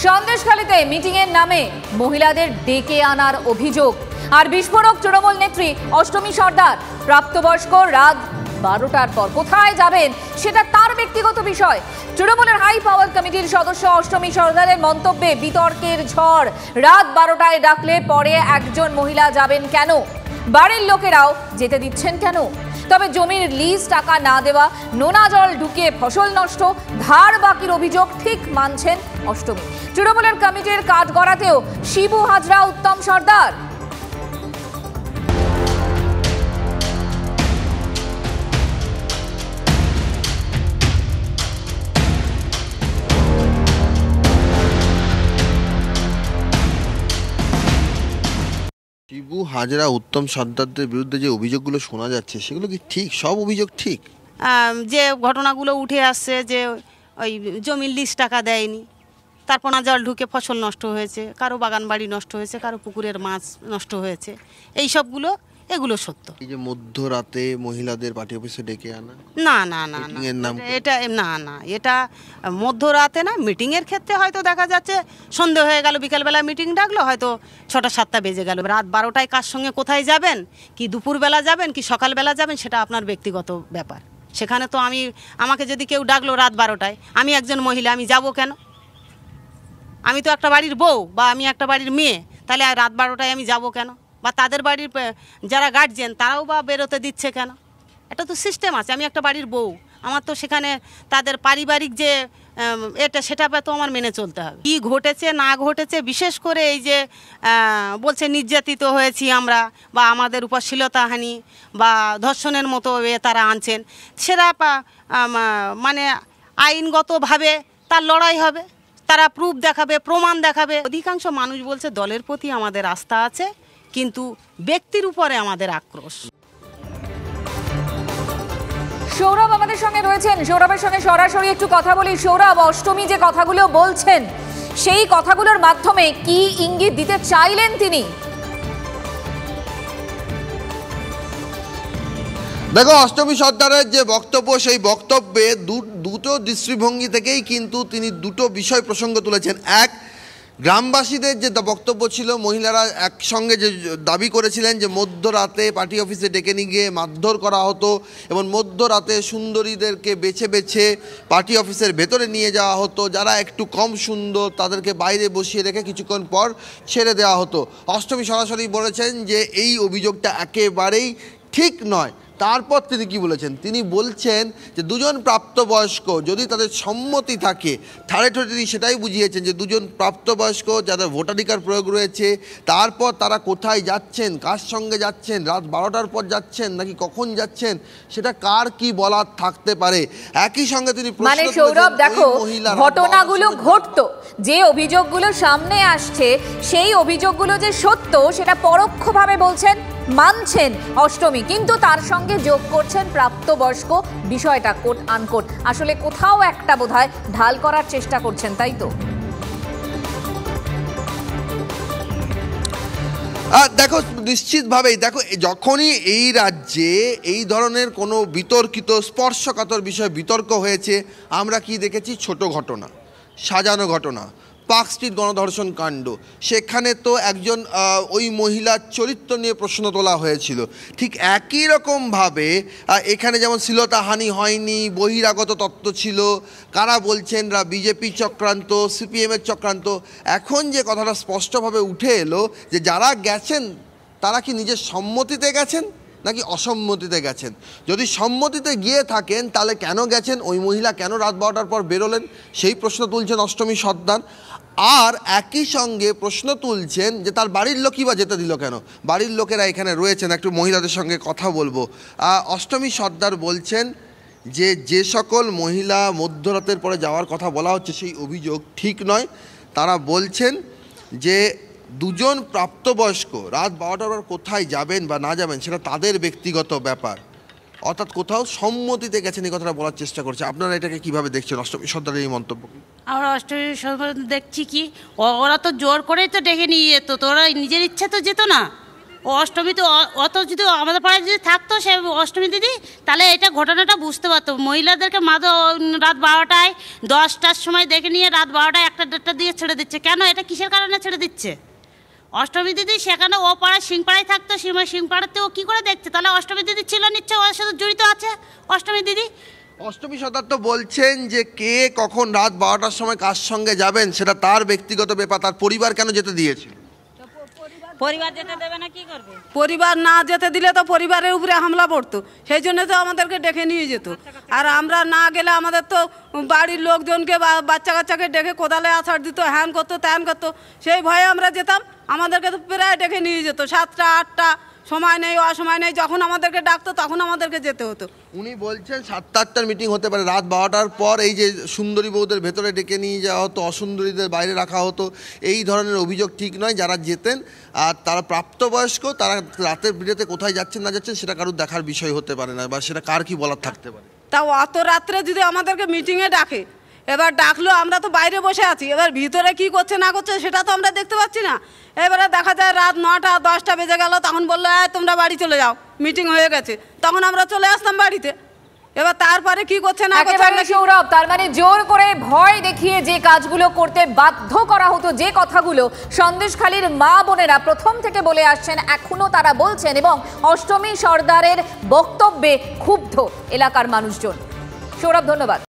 সন্দেশখালীতে meeting এর নামে মহিলাদের ডেকে আনার অভিযোগ আর বিস্ফোরক তৃণমূল নেত্রী অষ্টমী সর্দার। প্রাপ্তবয়স্ক রাত 12টার পর কোথায় যাবেন সেটা তার ব্যক্তিগত বিষয়। তৃণমূলের হাই পাওয়ার কমিটির সদস্য অষ্টমী সর্দারের মন্তব্যে বিতর্কের ঝড়। রাত 12টায় ডাকলে পরে একজন মহিলা যাবেন কেন? বাড়ির লোকেরাও যেতে দিচ্ছেন কেন? তবে জমির লিজ টাকা না দেওয়া, নোনা জল ঢুকিয়ে ফসল নষ্ট, ধার বাকির অভিযোগ ঠিক মানছেন অষ্টমী। তৃণমূলের কমিটির কাঠগড়াতেও শিবু হাজরা, উত্তম সর্দার। শিবু হাজরা, উত্তম সর্দারদের বিরুদ্ধে যে অভিযোগগুলো শোনা যাচ্ছে সেগুলো কি ঠিক? সব অভিযোগ ঠিক? যে ঘটনাগুলো উঠে আসছে যে ওই জমির লিজ টাকা দেয়নি, তারপর না জল ঢুকে ফসল নষ্ট হয়েছে, কারো বাগান বাড়ি নষ্ট হয়েছে, কারো পুকুরের মাছ নষ্ট হয়েছে, এই সবগুলো এগুলো সত্য। এই যে মধ্যরাতে মহিলাদের পার্টি অফিসে ডেকে আনা, না না না না, এটা না না, এটা মধ্যরাতে না। মিটিংয়ের ক্ষেত্রে হয়তো দেখা যাচ্ছে সন্ধে হয়ে গেল, বিকেলবেলা মিটিং ডাকলো, হয়তো 6টা-7টা বেজে গেল। রাত 12টায় কার সঙ্গে কোথায় যাবেন, কি দুপুরবেলা যাবেন কি সকালবেলা যাবেন, সেটা আপনার ব্যক্তিগত ব্যাপার। সেখানে তো আমাকে যদি কেউ ডাকলো রাত 12টায়, আমি একজন মহিলা, আমি যাব কেন? আমি তো একটা বাড়ির বউ বা আমি একটা বাড়ির মেয়ে, তাহলে রাত 12টায় আমি যাব কেন? বা তাদের বাড়ির যারা গার্জিয়ান তারাও বা বেরোতে দিচ্ছে কেন? এটা তো সিস্টেম আছে। আমি একটা বাড়ির বউ, আমার তো সেখানে তাদের পারিবারিক যে এটা সেটা তো আমার মেনে চলতে হবে। কী ঘটেছে না ঘটেছে, বিশেষ করে এই যে বলছে নির্যাতিত হয়েছি আমরা, বা আমাদের উপর শ্লীলতাহানি বা ধর্ষণের মতো তারা আনছেন, সেটা মানে আইনগতভাবে তার লড়াই হবে, তারা প্রুফ দেখাবে, প্রমাণ দেখাবে। অধিকাংশ মানুষ বলছে দলের প্রতি আমাদের আস্থা আছে, কিন্তু ব্যক্তির উপরে আমাদের আক্রোশ। সৌরভ আমাদের সঙ্গে রয়েছেন, সৌরভের সঙ্গে সরাসরি একটু কথা বলি। সৌরভ, অষ্টমী যে কথাগুলো বলছেন সেই কথাগুলোর মাধ্যমে কি ইঙ্গিত দিতে চাইলেন তিনি? দেখো, অষ্টমী সর্দারের যে বক্তব্য, সেই বক্তব্যে দুটো দৃষ্টিভঙ্গি থেকেই কিন্তু তিনি দুটো বিষয় প্রসঙ্গ তুলেছেন। এক, গ্রামবাসীদের যে বক্তব্য ছিল, মহিলারা একসঙ্গে যে দাবি করেছিলেন যে মধ্যরাতে পার্টি অফিসে ডেকে নিয়ে গিয়ে মারধর করা হতো এবং মধ্যরাতে সুন্দরীদেরকে বেছে বেছে পার্টি অফিসের ভেতরে নিয়ে যাওয়া হতো, যারা একটু কম সুন্দর তাদেরকে বাইরে বসিয়ে রেখে কিছুক্ষণ পর ছেড়ে দেওয়া হতো। অষ্টমী সরাসরি বলেছেন যে এই অভিযোগটা একেবারেই ঠিক নয়। তারপর তিনি কি বলেছেন? তিনি বলছেন যে দুজন প্রাপ্তবয়স্ক যদি তাদের সম্মতি থাকে, তিনি সেটাই বুঝিয়েছেন যে দুজন প্রাপ্তবয়স্ক যাদের ভোটাধিকার প্রয়োগ রয়েছে, তারপর তারা কোথায় যাচ্ছেন, কার সঙ্গে যাচ্ছেন, রাত 12টার পর যাচ্ছেন নাকি কখন যাচ্ছেন, সেটা কার কি বলার থাকতে পারে। একই সঙ্গে তিনি মানে সৌরভ, দেখো ঘটনাগুলো ঘটতো, যে অভিযোগগুলো সামনে আসছে সেই অভিযোগগুলো যে সত্য সেটা পরোক্ষভাবে বলছেন, মানছেন অষ্টমী, কিন্তু তার সঙ্গে যোগ করছেন প্রাপ্তবয়স্ক বিষয়টা, কোট আনকোট। আসলে কোথাও একটা বোধহয় ঢাল করার চেষ্টা করছেন, তাই তো? দেখো, নিশ্চিতভাবেই দেখো, যখনই এই রাজ্যে এই ধরনের কোনো বিতর্কিত স্পর্শকাতর বিষয় বিতর্ক হয়েছে, আমরা কি দেখেছি? ছোট ঘটনা, সাজানো ঘটনা, পার্ক স্ট্রিট গণধর্ষণ কাণ্ড, সেখানে তো একজন ওই মহিলার চরিত্র নিয়ে প্রশ্ন তোলা হয়েছিল। ঠিক একই রকমভাবে এখানে যেমন শ্লীলতাহানি হয়নি, বহিরাগত তত্ত্ব ছিল, কারা বলছেন বিজেপি চক্রান্ত, সিপিএমের চক্রান্ত। এখন যে কথাটা স্পষ্টভাবে উঠে এলো যে যারা গেছেন তারা কি নিজের সম্মতিতে গেছেন নাকি অসম্মতিতে গেছেন। যদি সম্মতিতে গিয়ে থাকেন তাহলে কেন গেছেন, ওই মহিলা কেন রাত 12টার পর বেরোলেন, সেই প্রশ্ন তুলছেন অষ্টমী সর্দার। আর একই সঙ্গে প্রশ্ন তুলছেন যে তার বাড়ির লোকই বা যেতে দিল কেন। বাড়ির লোকেরা এখানে রয়েছেন, একটু মহিলাদের সঙ্গে কথা বলবো। অষ্টমী সর্দার বলছেন যে যে সকল মহিলা মধ্যরাতের পরে যাওয়ার কথা বলা হচ্ছে সেই অভিযোগ ঠিক নয়। তারা বলছেন যে দুজন প্রাপ্তবয়স্ক রাত 12টার পর কোথায় যাবেন বা না যাবেন সেটা তাদের ব্যক্তিগত ব্যাপার, অর্থাৎ কোথাও সম্মতিতে গেছেন এই কথাটা বলার চেষ্টা করছে। আপনারা এটাকে কিভাবে দেখছেন, অষ্টমী সর্দারের এই মন্তব্য? আমরা অষ্টমী সর্দার দেখছি কি, ওরা তো জোর করেই তো ডেকে নিয়ে যেত, তোরা নিজের ইচ্ছা তো যেত না। ও অষ্টমী তো অত যদি আমাদের পাড়ায় যদি থাকতো সে অষ্টমী দিদি, তাহলে এটা ঘটনাটা বুঝতে পারতো। মহিলাদেরকে রাত 12টায় 10টার সময় দেখে নিয়ে রাত 12টায় 1টা দিয়ে ছেড়ে দিচ্ছে। কেন? এটা কিসের কারণে ছেড়ে দিচ্ছে? অষ্টমী দিদি সেখানে ও পাড়ায় সিংপাড়ায় থাকতো, সিংপাড়াতে ও কী করে দেখছে? তাহলে অষ্টমী দিদি ছিল নিচ্ছে, ওর সাথে জড়িত আছে অষ্টমী দিদি। অষ্টমী সর্দার তো বলছেন যে কে কখন রাত 12টার সময় কার সঙ্গে যাবেন সেটা তার ব্যক্তিগত ব্যাপার, তার পরিবার কেন যেতে দিয়েছিল? পরিবার যেতে দেবে না, কি করবে? পরিবার না যেতে দিলে তো পরিবারের উপরে হামলা পড়তো, সেই জন্য তো আমাদেরকে ডেকে নিয়ে যেত। আর আমরা না গেলে আমাদের তো বাড়ির লোকজনকে বা বাচ্চা কাচ্চাকে ডেকে কোদালে আছাড় দিত, হ্যান করতো ত্যান করতো, সেই ভয়ে আমরা যেতাম। আমাদেরকে তো প্রায় ডেকে নিয়ে যেত, 7টা 8টা, সময় নেই অসময় নেই, যখন আমাদেরকে ডাকতো তখন আমাদেরকে যেতে হতো। উনি বলছেন 7টা 8টার মিটিং হতে পারে, রাত 12টার পর এই যে সুন্দরী বউদের ভেতরে ডেকে নিয়ে যাওয়া হতো, অসুন্দরীদের বাইরে রাখা হতো, এই ধরনের অভিযোগ ঠিক নয়। যারা যেতেন আর তারা প্রাপ্তবয়স্ক, তারা রাতের বিরেতে কোথায় যাচ্ছেন না যাচ্ছেন সেটা কারোর দেখার বিষয় হতে পারে না, বা সেটা কার কি বলার থাকতে পারে। তা অত রাত্রে যদি আমাদেরকে মিটিংয়ে ডাকে, এবার ডাকলো আমরা তো বাইরে বসে আছি, এবার ভিতরে কি করছে না করছে সেটা তো আমরা দেখতে পাচ্ছি না। এবারে দেখা যায় রাত 9টা 10টা বেজে গেল, তখন বললো তোমরা বাড়ি চলে যাও, মিটিং হয়ে গেছে, তখন আমরা চলে আসতাম বাড়িতে। এবার তারপরে কি করছে না করছে। সৌরভ, তার মানে জোর করে ভয় দেখিয়ে যে কাজগুলো করতে বাধ্য করা হতো, যে কথাগুলো সন্দেশখালীর মা বোনেরা প্রথম থেকে বলে আসছেন, এখনো তারা বলছেন, এবং অষ্টমী সর্দারের বক্তব্যে ক্ষুব্ধ এলাকার মানুষজন। সৌরভ, ধন্যবাদ।